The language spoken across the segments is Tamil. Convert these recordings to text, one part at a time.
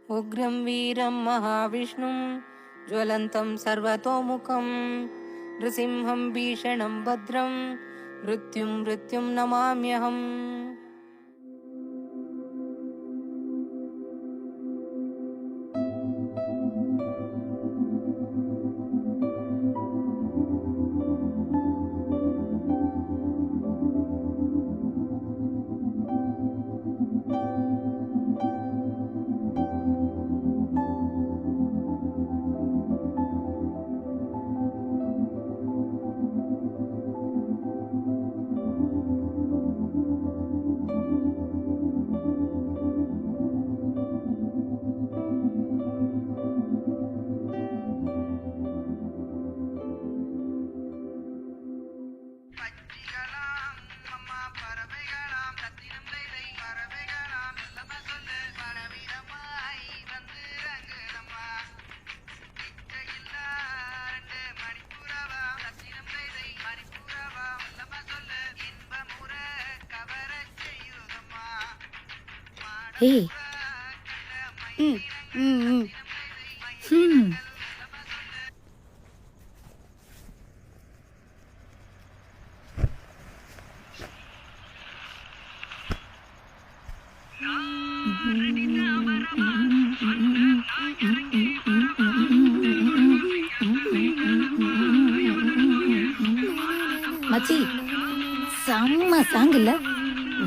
उग्रं वीरं महाविष्णुं ज्वलन्तं सर्वतोमुखं नृसिंहं भीषणं भद्रं मृत्युं नमाम्यहम्. Hey. மச்சி செம்ம சாங் இல்ல,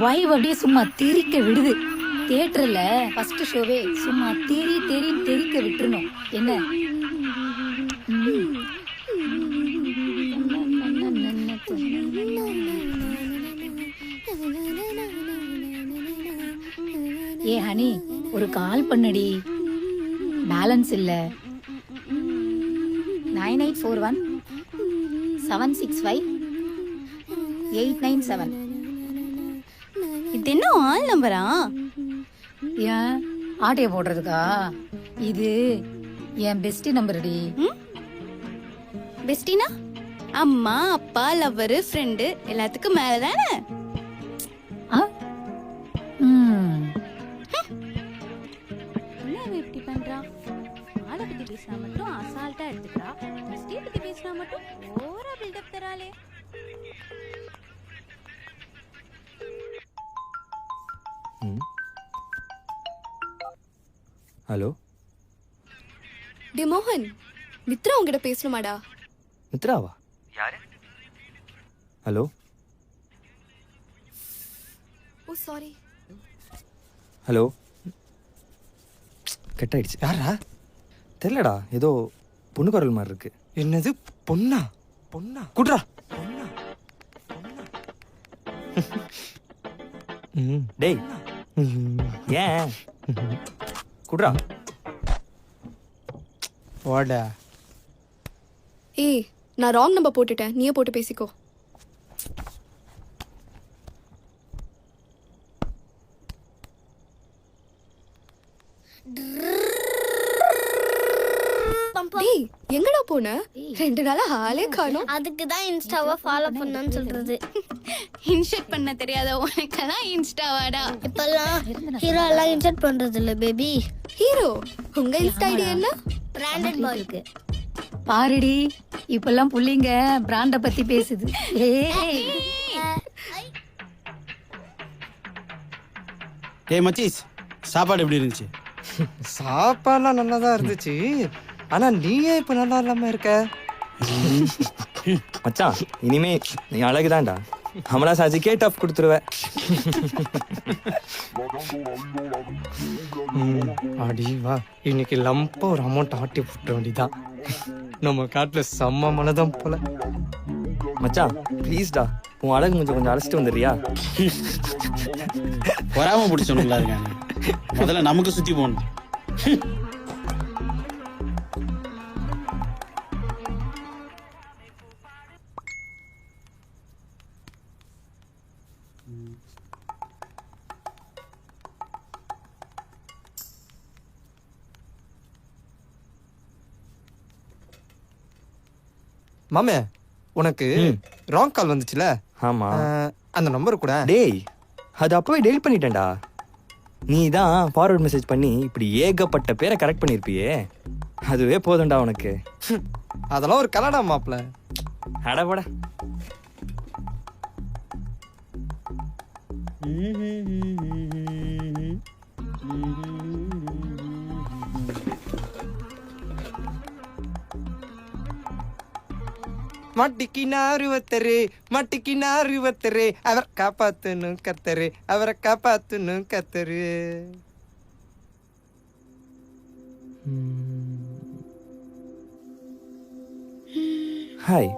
வைவ் அப்படியே சும்மா திரிக்க விடுது. தியேட்டர்ல ஃபர்ஸ்ட் ஷோவே சும்மா தெரிக்க விட்டுறணும். என்ன ஏ ஹனி, ஒரு கால் பண்ணடி. பேலன்ஸ் இல்ல. 9841 765 897. இது என்ன ஆள் நம்பரா? ஏன் ஆட்டைய போடுறதுக்கா? இது என் பெஸ்டி நம்பர்டி. பெஸ்டினா அம்மா அப்பா லவ்வரு ஃப்ரெண்டு எல்லாத்துக்கும் மேல தானே? என்ன இப்படி பண்றா? ஆளை பத்தி பேசினா மட்டும் அசால்ட்டா எடுத்துக்கிறா, பெஸ்டி பத்தி பேசினா மட்டும் ஓவரா பில்டப் தராளே. ஹலோ டே மோகன், மித்ரா உங்ககிட்ட பேசணுமாடா? மித்ராவா? யாரு? ஹலோ. ஓ சாரி. ஹலோ. கட் ஆயிடுச்சு. யாரா தெரியலடா, ஏதோ பொண்ணு குரல் மாதிரி இருக்கு. என்னது பொண்ணா? பொண்ணா குட்ரா. பொண்ணா? டேய் ஏன் குட்ரா. வாடா. ஏய், நான் ராங் நம்பர் போட்டுட்டேன், நீயே போட்டு பேசிக்கோ. டேய், எங்கடா போன? 2 நாளா ஆளே காணோம். அதுக்கு தான் இன்ஸ்டாவை ஃபாலோ பண்ணணும்னு சொல்றது. இன்ஸ்டாட் பண்ண தெரியாத உனக்கெல்லாம் இன்ஸ்டாவாடா? இப்பெல்லாம் ஹீரோ எல்லாம் இன்ஸ்டாட் பண்றது இல்ல பேபி. ஹீரோ, உங்க இன்ஸ்டா ஐடி என்ன? பிராண்டட் பாய்க்கு. பாருடி, இப்பெல்லாம் புள்ளிங்க பிராண்ட பத்தி பேசுது. ஏய் மச்சீஸ், சாப்பாடு எப்படி இருந்துச்சு? சாப்பாடுலாம் நல்லா தான் இருந்துச்சு. ஆனா நீயே இப்ப நல்லா இல்லாம இருக்க. மச்சான், இனிமே நீ அழகுதான்டா. हमला साजी के टफ கொடுத்துருவே. அடி வா, இன்னைக்கு லம்பா ஒரு அமௌண்ட் ஆட்டி போட்ட வேண்டியதான். நம்ம காட்டுல செம்ம மனதம் போல. மச்சான் ப்ளீஸ்டா, உன் அழகு கொஞ்சம் அழைச்சிட்டு வந்துடுறியா? வராம பிடிச்சவனுங்களா இருக்காங்க. முதல்ல நமக்கு சுத்தி போகணும். மாமே, உனக்கு ராங் கால் வந்துச்சுல? ஆமா. அந்த நம்பர் கூட. டேய், அது அப்பவே டெலிட் பண்ணிட்டேன்டா. நீ தான் ஃபார்வர்ட் மெசேஜ் பண்ணி இப்படி ஏகப்பட்ட பேரை கரெக்ட் பண்ணியிருப்பியே, அதுவே போதும்டா உனக்கு. அதெல்லாம் ஒரு கலடா மாப்பிள்ள. அடபட. மட்டிக்கினாரு ஒருத்தரு அவர் காப்பாத்தணும் கத்தரு, அவரை காப்பாத்தணும் கத்தரு. ஹாய்.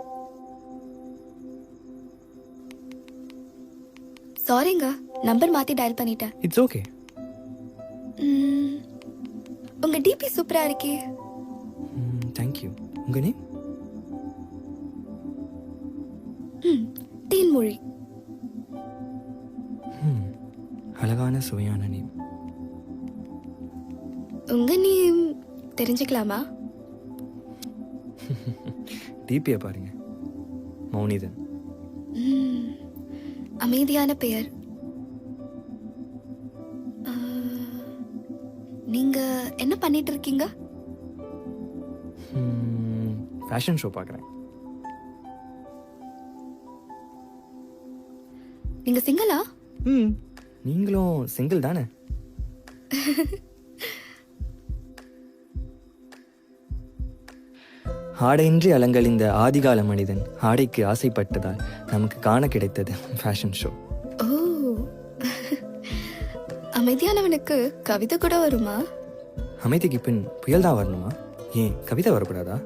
சாரிங்க, நம்பர் மாத்தி டயல் பண்ணிட்டேன். It's okay. உங்க டிபி சூப்பரா இருக்கே. தேங்க்யூ. உங்க நேம்? தேன்மொழி. அழகான சுவையான நேம். உங்க நேம் தெரிஞ்சுக்கலாமா? டிபியை பாருங்க. மௌனிதன். அமைதியான பெயர். நீங்க என்ன பண்ணிட்டு இருக்கீங்க? ஃபேஷன் ஷோ பார்க்குறேன். நீங்க சிங்கிளா? நீங்களும் சிங்கிள் தானே? ஆடையின்றி அலங்கழிந்த ஆதிகால மனிதன் ஆடைக்கு ஆசைப்பட்டதால் நமக்கு காண கிடைத்தது ஃபேஷன் ஷோ. ஓ, அமைதியானவனுக்கு கவிதை கூட வருமா? அமைதிக்கு பின் புயல் தான் வரணுமா? ஏன் கவிதை வரக்கூடாதா?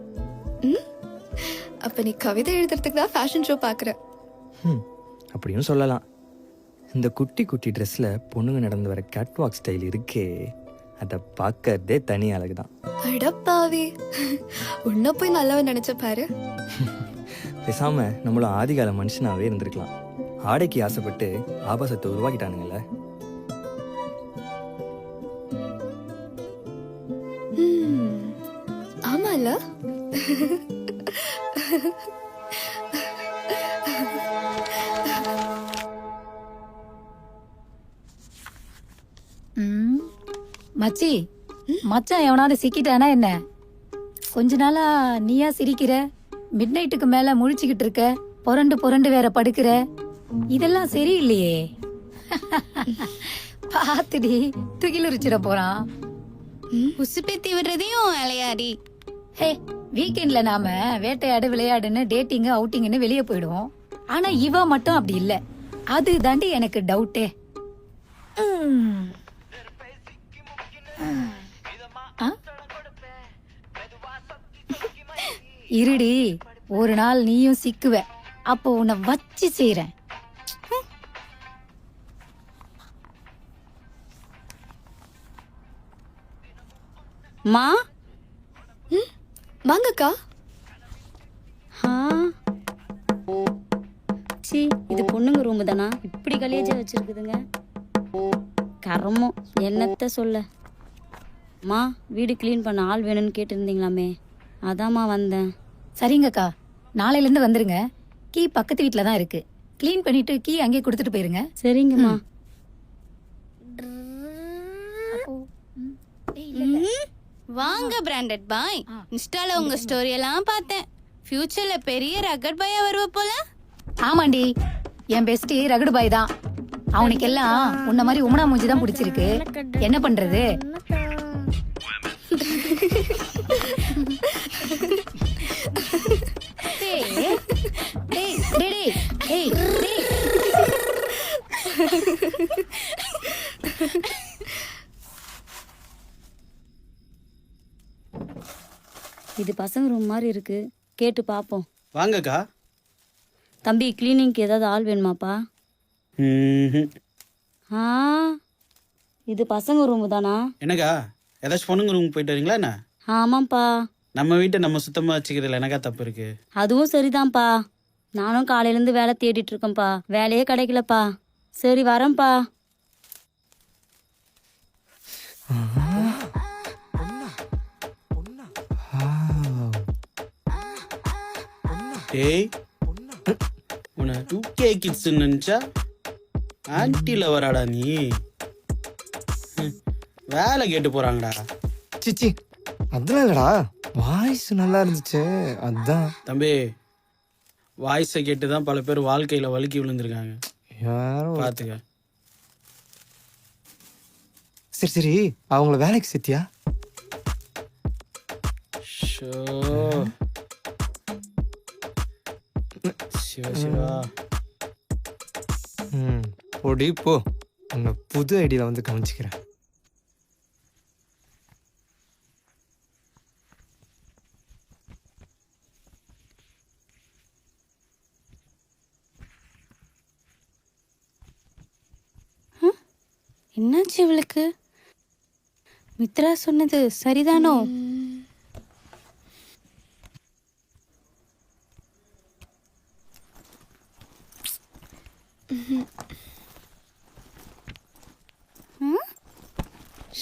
அப்ப நீ கவிதை எழுதுறதுக்கு தான் ஃபேஷன் ஷோ பாக்குற. அப்படியும் சொல்லலாம். இந்த குட்டி குட்டி ட்ரெஸ்ல பொண்ணுங்க நடந்து வர கேட்வாக் ஸ்டைல் இருக்கே, அதை பார்க்கறதே தனி அழகுதான். அடப்பாவி, உன்ன போய் நல்லவன் நினைச்ச பாரு. பேசாம நம்மளும் ஆதிகால மனுஷனாவே இருந்திருக்கலாம். ஆடைக்கு ஆசைப்பட்டு ஆபாசத்தை உருவாக்கிட்டானுங்கல்ல. ஆமால. மச்சி, மச்சான் எவனாவது சிக்கிட்டானா என்ன? கொஞ்ச நாளா நீயா சிரிக்கிற, மிட் நைட்டுக்கு மேல முழிச்சுக்கிட்டு இருக்க, புரண்டு புரண்டு வேற படுக்கிற, இதெல்லாம் சரியில்லையே. பாத்துடி, துகிலுரிச்சிட போறான். உசு பேத்தி விடுறதையும் வேலையாடி. ஹே, வீக்கெண்ட்ல நாம வேட்டையாடு விளையாடுன்னு டேட்டிங் அவுட்டிங்னு வெளியே போயிடுவோம். ஆனா இவ மட்டும் அப்படி இல்ல. அது தாண்டி எனக்கு டவுட்டே. இருடி, ஒரு நாள் நீயும் சிக்குவ, அப்போ உன்னை வச்சு செய்றேன். மா, வாங்கக்கா. சி, இது பொண்ணுங்க ரூம் தானா? இப்படி கலேஜா வச்சிருக்குதுங்க. கரமோ, என்னத்த சொல்ல. மா, வீடு கிளீன் பண்ண ஆள் வேணும்னு கேட்டிருந்தீங்களாமே, அதாம்மா வந்தேன். சரிங்கக்கா, நாளையில இருந்து வந்துருங்க. கீ பக்கத்து வீட்ல தான் இருக்கு. கிளீன் பண்ணிட்டு கீ அங்கேயே கொடுத்துட்டு போயிருங்க. சரிங்கம்மா. வாங்க பிராண்டட் பாய். இன்ஸ்டால உங்க ஸ்டோரி எல்லாம் பார்த்தேன். ஃபியூச்சர்ல பெரிய ரகட் பாயா வருவ போல. ஆமாண்டி, என் பெஸ்டி ரகடு பாய் தான். அவனுக்கு எல்லாம் உன்ன மாதிரி உமனா மூஞ்சி தான் பிடிச்சிருக்கு. என்ன பண்றது? இது பசங்க ரூம் மாதிரி இருக்கு, கேட்டு பாப்போம். வாங்கக்கா. தம்பி, கிளீனிங்க்கு ஏதாவது ஆள் வேணுமாப்பா? இது பசங்க ரூமு தானா? என்னக்கா, ஏதாச்சும் பொண்ணுங்க ரூம் போயிட்டு வரீங்களா என்ன? ஆமாப்பா. நம்ம வீட்டை நம்ம சுத்தமா வச்சுக்கிறதுல எனக்கா தப்பு இருக்கு? அதுவும் சரிதான்ப்பா. நானும் காலையில இருந்து வேலை தேடிட்டு இருக்கேன்ப்பா, வேலையே கிடைக்கலப்பா. சரி, வரேன்ப்பா. டேய், உன 2K கிட்ஸ் நினைச்சா ஆன்டி லவராடா நீ? வேலை கேட்டு போறாங்கடா. சிச்சி அதெல்லாம் இல்லடா, வாய்ஸ் நல்லா இருந்துச்சு அதான். தம்பி, வாய்ஸை கேட்டு தான் பல பேர் வாழ்க்கையில வழுக்கி விழுந்திருக்காங்க. யாரும் பார்த்துக்க. சரி சரி, அவங்கள வேலைக்கு சேர்த்தியா? ஷோ. சிவா சிவா. பொடி போ, உன்னை புது ஐடியில் வந்து கவனிச்சுக்கிறேன். என்னாச்சு இவளுக்கு? மித்ரா சொன்னது சரிதானோ?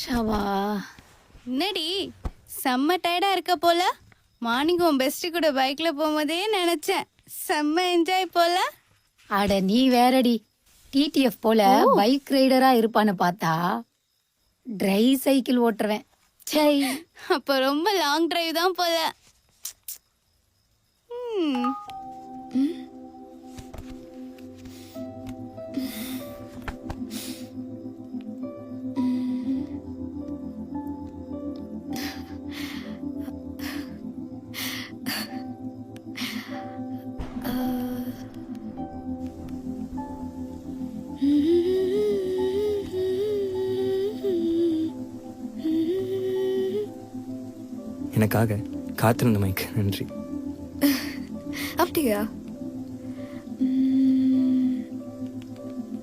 ஷவா, என்னடி செம்ம டயர்டா இருக்க போல? மார்னிங் உன் பெஸ்ட் கூட பைக்ல போகும்போதே நினைச்சேன் செம்ம என்ஜாய் போல. அட நீ வேறடி, டிடிஎஃப் போல பைக் ரைடரா இருப்பான்னு பார்த்தா ட்ரை சைக்கிள் ஓட்டுறவேன். சை, அப்ப ரொம்ப லாங் டிரைவ் தான் போல. எனக்காக காத்திருந்தமைக்கு நன்றி. அப்படியா?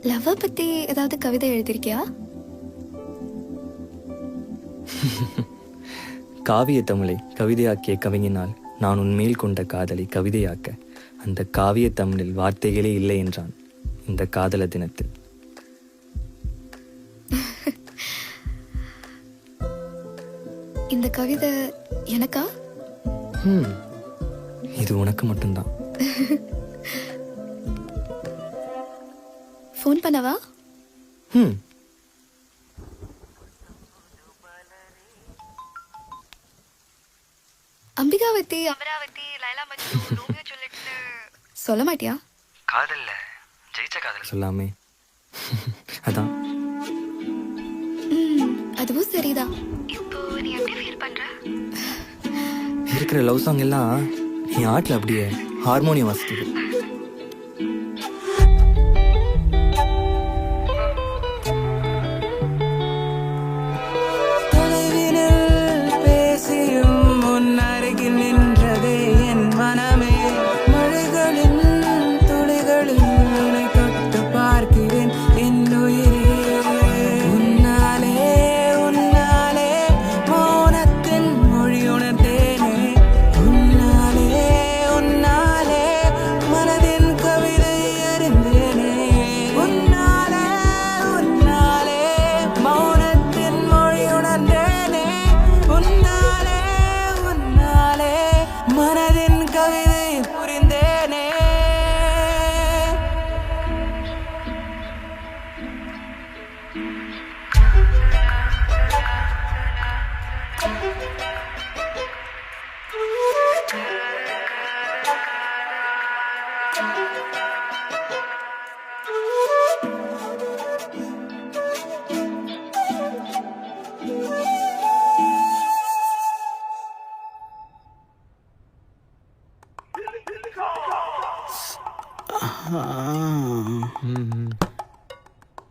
லவ் பத்தி ஏதாவது கவிதை எழுதிருக்கியா? காவிய தமிழை கவிதையாக்கிய கவிஞனால் நான் உன்மேல் கொண்ட காதலை கவிதையாக்க அந்த காவிய தமிழில் வார்த்தைகளே இல்லை என்றான் இந்த காதல தினத்தில். இந்த கவிதை எனக்கா? இது உனக்கு மட்டும்தான். ஃபோன் பண்ணவா? அம்பிகாவதி, அமராவதி, லைலா மஜ்னு, ரோமியோ ஜூலியட்னு சொல்ல மாட்டியா? காதல்ல ஜெயிச்ச காதல் சொல்லாமே. அதான். அதுவும் சரிதான். இப்போ நீ எப்படி ஃபீல் பண்ற? இருக்கிற லவ் சாங் எல்லாம் நீ ஆட்ல அப்படியே ஹார்மோனியம் வாசிக்குது.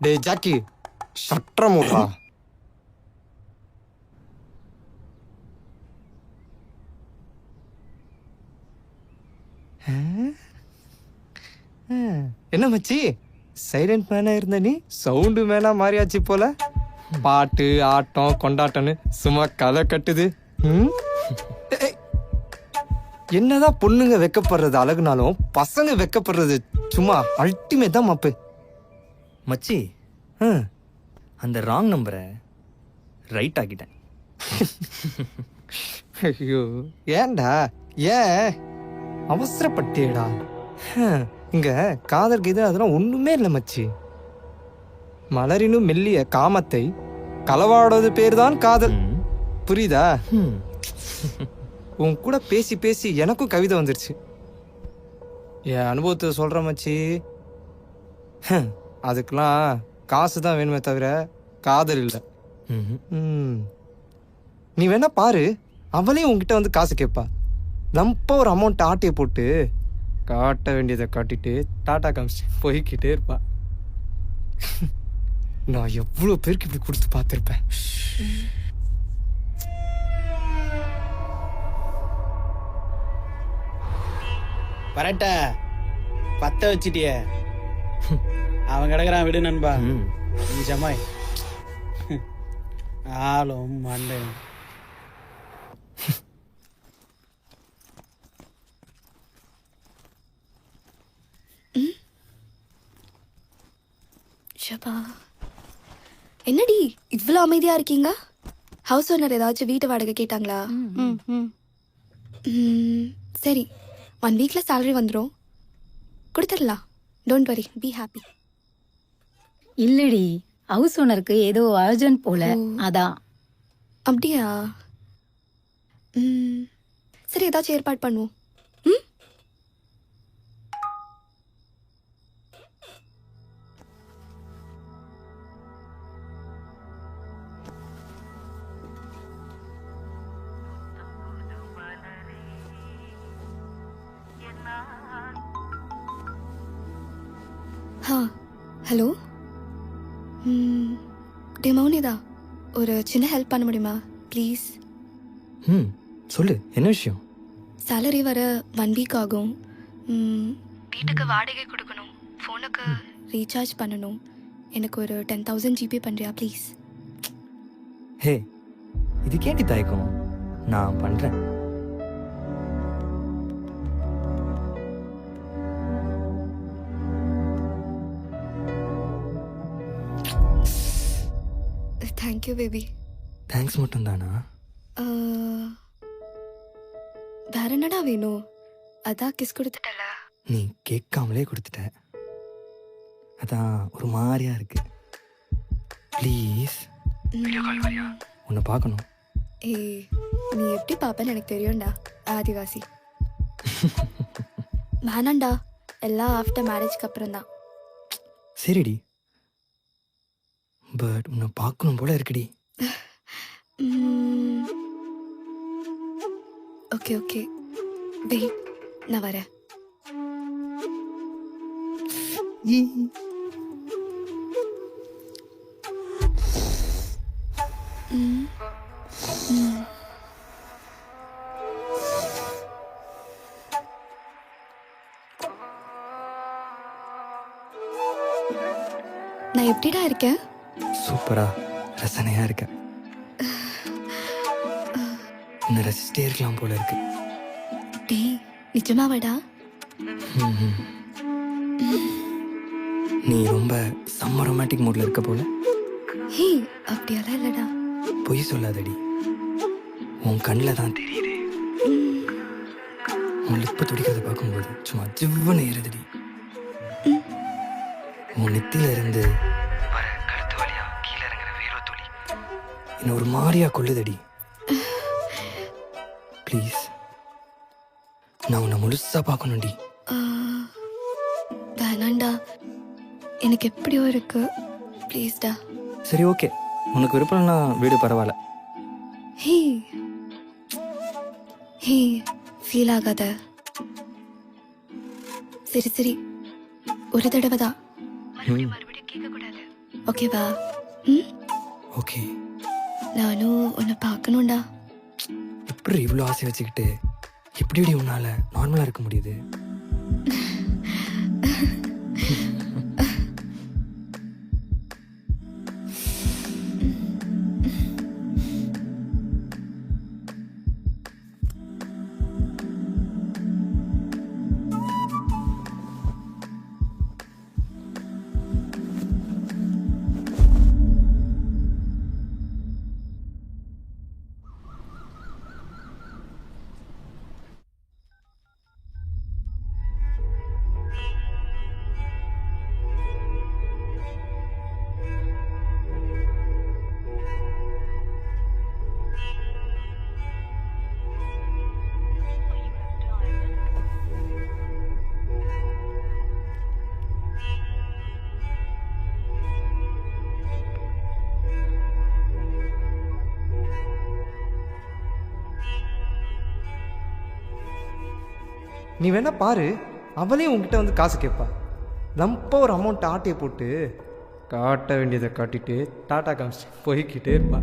டே ஜாக்கி, சட்டம் மூடா. என்ன மச்சி, சைலண்ட் மேனா இருந்த நீ சவுண்டு மேனா மாறியாச்சு போல. பாட்டு ஆட்டம் கொண்டாட்டம்னு சும்மா கதை கட்டுது. என்னதான் பொண்ணுங்க வெக்கப்படுறது அழகுனாலும் பசங்க வெக்கப்படுறது சும்மா அல்டிமேட் தான் மாப்பு. மச்சி, அந்த ராங் நம்பரை ரைட் ஆக்கிட்டேன். ஐயோ ஏன்டா, ஏன் அவசரப்பட்டியடா? இங்க காதல் கீதல் அதெல்லாம் ஒண்ணுமே இல்லை மச்சி. மலரினும் மெல்லிய காமத்தை களவாடுவது பேர் தான் காதல். ம். புரியுதா? ம். உன் கூட பேசி பேசி எனக்கும் கவிதை வந்துருச்சு. என் அனுபவத்தை சொல்ற மச்சி. அதுக்கெல்லாம் காசு தான் வேணுமே தவிர காதல் இல்லை. ம்ஹும். நீ வேணா பாரு, அவளே உன்கிட்ட வந்து காசு கேட்பா. நம்ம ஒரு அமௌண்ட் ஆட்டையை போட்டு காட்ட வேண்டியதை காட்டிட்டு டாட்டா காமிச்சு போய்கிட்டே இருப்பா. நான் எவ்வளோ பேருக்கு இப்படி கொடுத்து பார்த்துருப்பேன். பரட்ட பத்த வச்சிட்டிய அவன் கிடக்குறான், விடு நண்பா. ம். நீ ஜமாய் ஆளும் மண்டை. ஷபா, என்னடி இவ்வளோ அமைதியா இருக்கீங்க? ஹவுஸ் ஓனர் ஏதாச்சும் வீட்டு வாடகை கேட்டாங்களா? சரி, 1 வீக்ல salary வந்துடும், கொடுத்துடலாம். Don't worry, be happy. இல்லடி, ஹவுஸ் ஓனருக்கு ஏதோ அர்ஜென்ட் போல, அதான். அப்படியா? சரி, ஏதாச்சும் ஏற்பாடு பண்ணுவோம். ம், ஹலோ. டே மௌனிதா, ஒரு சின்ன ஹெல்ப் பண்ண முடியுமா ப்ளீஸ்? ம். சொல்லு, என்ன விஷயம்? சேலரி வர 1 வீக் ஆகும். வீட்டுக்கு வாடகை கொடுக்கணும், ஃபோனுக்கு ரீசார்ஜ் பண்ணணும். எனக்கு ஒரு 10,000 ஜிபி பண்ணுறியா ப்ளீஸ்? ஹே, இது கேட்டி தயக்கம், நான் பண்றேன். Thank you baby. தேங்க்ஸ் மட்டும் தானா? வேற என்னடா வேணும்? அதான் கிஸ் கொடுத்துட்டல. நீ கேட்காமலே கொடுத்துட்ட, அதான் ஒரு மாதிரியா இருக்கு. ப்ளீஸ் உன்னை பார்க்கணும். ஏய், நீ எப்படி பாப்பேன்னு எனக்கு தெரியும்டா, ஆதிவாசி. வேணாண்டா, எல்லாம் ஆஃப்டர் மேரேஜ்க்கு அப்புறம் தான். சரிடி, பட் உன்னை பார்க்கணும் போல இருக்குடி. ஓகே ஓகே, வெயிட், நான் வரேன். நான் எப்படிடா இருக்கேன்? சூப்பரா ரசனையா இருக்க. உன்னை ரசிச்சிட்டே இருக்கலாம் போல இருக்கு. டேய், நிஜமாவாடா? ம்ஹும். நீ ரொம்ப செம்ம ரொமான்டிக் மூட்ல இருக்க போல. ஹே, அப்படியெல்லாம் இல்லடா. பொய் சொல்லாதடி, உன் கண்ணில் தான் தெரியுது. உன் லிப்பை துடிக்கிறத பார்க்கும்போது சும்மா ஜிவ்வன்னு ஏறுதுடி. உன் நெத்தில இருந்து வர கழுத்து வழியா கீழே இறங்குற வேர்வை துளி என்ன ஒரு மாதிரியா கொள்ளுதடி. ப்ளீஸ், நான் உன்னை முழுசா பார்க்கணும்டி. வேணாண்டா, எனக்கு எப்படியோ இருக்கு, ப்ளீஸ்டா. சரி, ஓகே, உனக்கு விருப்பம்னா வீடு பரவாயில்ல. ஹே ஹே, ஃபீல் ஆகாத. சரி சரி, ஒரு தடவை தான், மறுபடியும் கேட்க கூடாது, ஓகேவா? ஓகே. நானும் உன்னை பார்க்கணும்டா. எப்படி இவ்வளோ ஆசை வச்சுக்கிட்டு எப்படி உன்னால நார்மலா இருக்க முடியுது? நீ வேணா பாரு, அவளே உங்ககிட்ட வந்து காசு கேட்பா. லம்பாக ஒரு அமௌண்ட் ஆட்டையை போட்டு காட்ட வேண்டியதை காட்டிட்டு டாட்டா காமிச்சிட்டு போய்கிட்டே இருப்பா.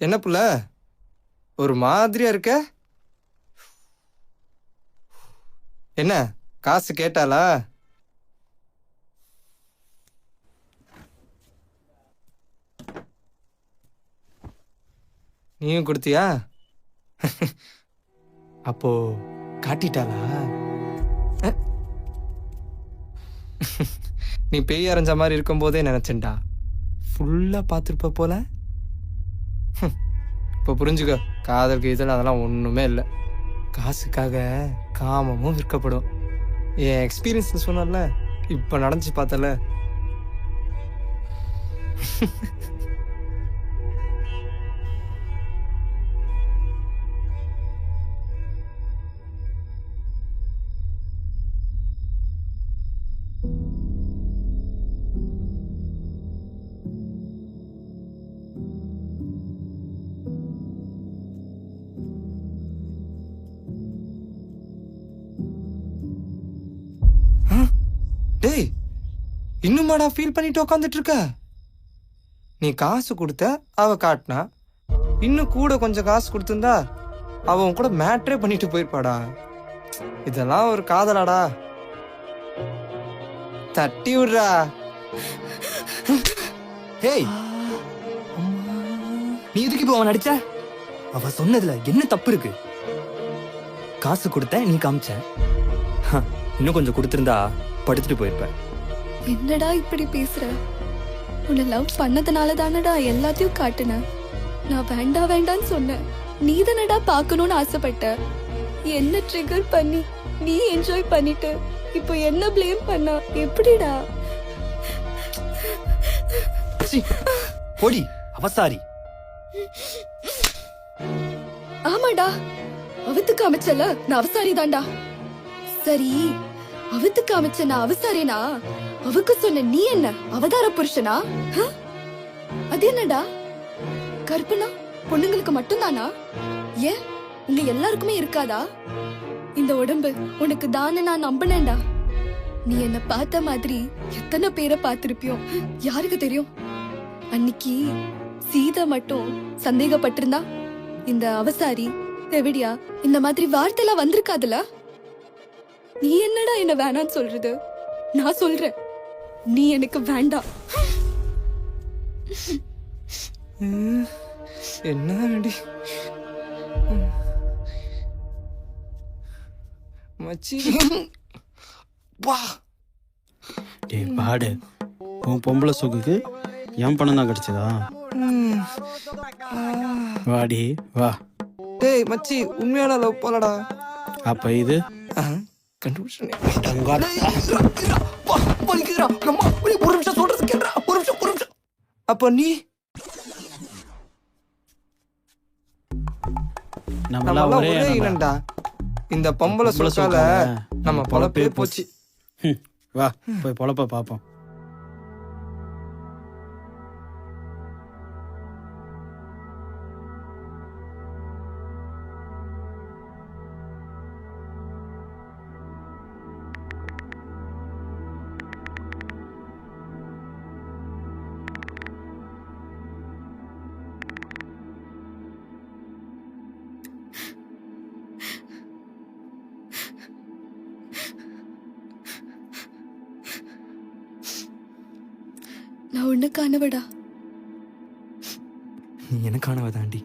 என்ன புள்ள ஒரு மாதிரியா இருக்க? என்ன காசு கேட்டாளா? நீயும் கொடுத்தியா? அப்போ காட்டிட்டாளா? நீ பேய் அரைஞ்ச மாதிரி இருக்கும் போதே நினைச்சேன்டா, ஃபுல்லா பார்த்துருப்ப போல. இப்போ புரிஞ்சுக்க, காதல் கீதல் அதெல்லாம் ஒன்றுமே இல்லை. காசுக்காக காமமும் விற்கப்படும். என் எக்ஸ்பீரியன்ஸ் சொன்னல, இப்போ நடந்துச்சு பார்த்தல. டேய், இன்னுமாடா ஃபீல் பண்ணிட்டு உட்காந்துட்டு இருக்க? நீ காசு கொடுத்த, அவ காட்டினா. இன்னும் கூட கொஞ்சம் காசு கொடுத்திருந்தா அவன் கூட மேட்ரே பண்ணிட்டு போயிருப்பாடா. இதெல்லாம் ஒரு காதலாடா? தட்டி விடுறா. ஏய், நீ எதுக்கு இப்போ அவன் அடிச்ச? அவ சொன்னதுல என்ன தப்பு இருக்கு? காசு கொடுத்த, நீ காமிச்ச. இன்னும் கொஞ்சம் கொடுத்திருந்தா படுத்துட்டு போயிருப்ப. என்னடா இப்படி பேசுற? உன்னை லவ் பண்ணதுனால தானடா எல்லாத்தையும் காட்டுன. நான் வேண்டாம் வேண்டான்னு சொன்னேன், நீ தானடா பார்க்கணும்னு ஆசைப்பட்ட. என்ன ட்ரிகர் பண்ணி நீ என்ஜாய் பண்ணிட்டு இப்போ என்ன ப்ளேம் பண்ணா எப்படிடா? போடி அவசாரி. ஆமாடா, அவத்துக்கு அமைச்சல நான் அவசாரி தான்டா. சரி, அவத்துக்கு அமைச்ச நான் அவசாரினா, அவக்கு சொன்ன நீ என்ன அவதார புருஷனா? அது என்னடா, கற்பனா பொண்ணுங்களுக்கு மட்டும்தானா? ஏன் உங்க எல்லாருக்குமே இருக்காதா? இந்த உடம்பு உனக்கு தானே நான் நம்பினேன்டா. நீ என்ன பார்த்த மாதிரி எத்தனை பேரை பார்த்திருப்பியோ யாருக்கு தெரியும்? அன்னைக்கு சீதா மட்டும் சந்தேகப்பட்டிருந்தா இந்த அவசாரி தெவிடியா இந்த மாதிரி வார்த்தைலாம் வந்திருக்காதுல. நீ என்னடா என்ன வேணான்னு சொல்றது? நான் சொல்றேன், நீ எனக்கு வேண்டாம். என்ன வேண்டி மச்சி? வா டேய் பாடு, உன் பொம்பளை சொக்குக்கு என் பணம் தான் கிடைச்சதா? வாடி வா. டேய் மச்சி, உண்மையான லவ் போலடா. அப்ப இது கண்டுபிடிச்சேன். ஒரு நிமிஷம் சொல்றது கேட்டா, ஒரு நிமிஷம். அப்ப நீ நம்மளாம் ஒரே இனம்டா. இந்த பொம்பளை சொக்கால நம்ம பொழப்பே போச்சு. வா போய் பொழப்ப பாப்போம். நான் உன்னை காணவடா. நீ எனக்கானவ தாண்டி.